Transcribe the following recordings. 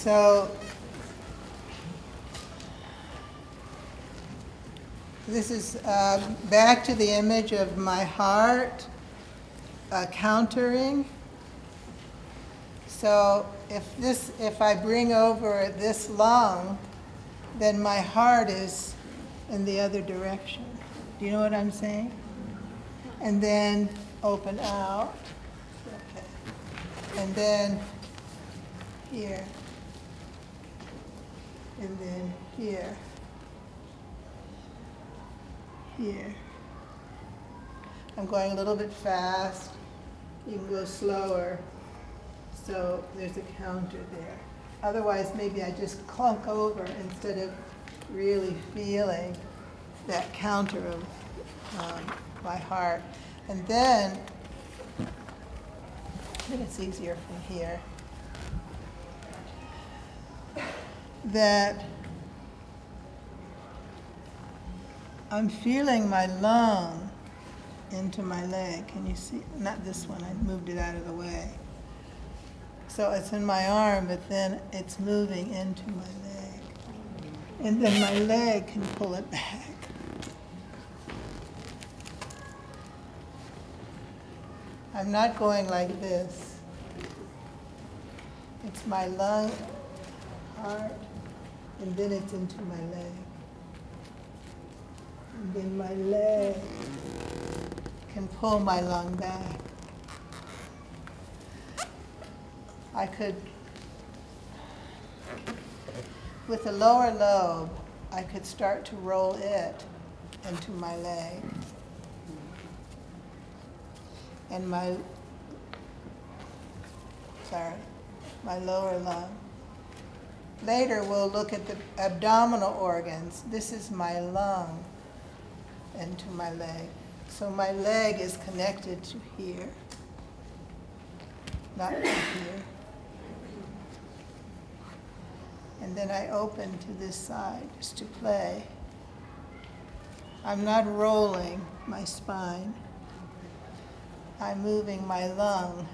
So this is back to the image of my heart countering. So if I bring over this lung, then my heart is in the other direction. Do you know what I'm saying? And then open out. Okay. And then here. And then here. Here. I'm going a little bit fast. You can go slower. So there's a counter there. Otherwise, maybe I just clunk over instead of really feeling that counter of my heart. And then, I think it's easier from here, that I'm feeling my lung into my leg. Can you see? Not this one, I moved it out of the way. So it's in my arm, but then it's moving into my leg. And then my leg can pull it back. I'm not going like this. It's my lung, heart, and then it's into my leg. And then my leg can pull my lung back. I could, with the lower lobe, I could start to roll it into my leg. And my lower lung. Later we'll look at the abdominal organs. This is my lung into my leg. So my leg is connected to here, not to here. And then I open to this side just to play. I'm not rolling my spine. I'm moving my lung.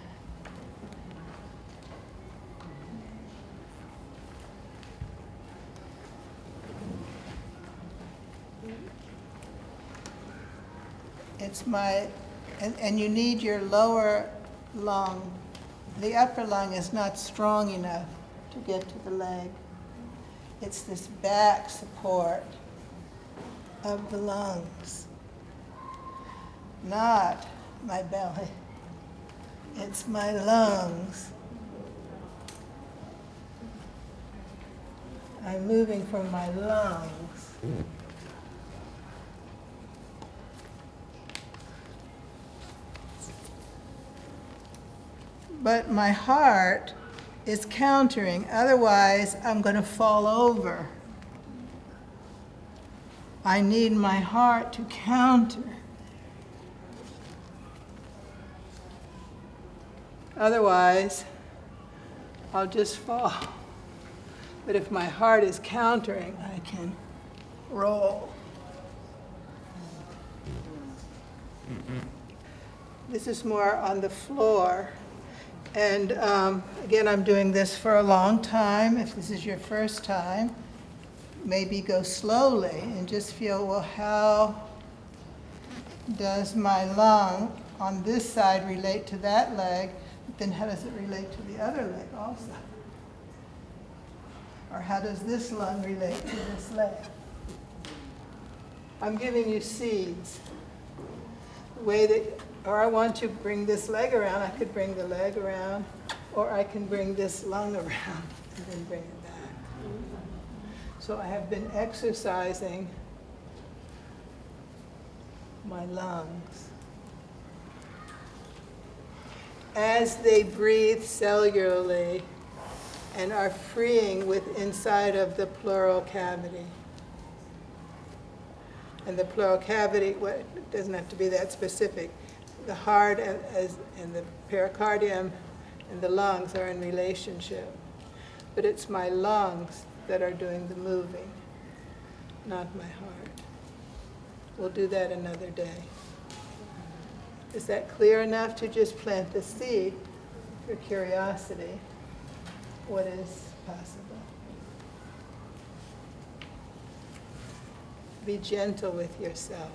It's and you need your lower lung. The upper lung is not strong enough to get to the leg. It's this back support of the lungs, not my belly. It's my lungs. I'm moving from my lungs. But my heart is countering, otherwise I'm going to fall over. I need my heart to counter. Otherwise, I'll just fall. But if my heart is countering, I can roll. This is more on the floor. And again, I'm doing this for a long time. If this is your first time, maybe go slowly and just feel, well, how does my lung on this side relate to that leg? Then how does it relate to the other leg also? Or how does this lung relate to this leg? I'm giving you seeds. The way that, or I want to bring this leg around, I could bring the leg around, or I can bring this lung around and then bring it back. So I have been exercising my lungs. As they breathe cellularly and are freeing with inside of the pleural cavity. And the pleural cavity, it doesn't have to be that specific. The heart and the pericardium and the lungs are in relationship. But it's my lungs that are doing the moving, not my heart. We'll do that another day. Is that clear enough to just plant the seed for curiosity? what is possible. Be gentle with yourself.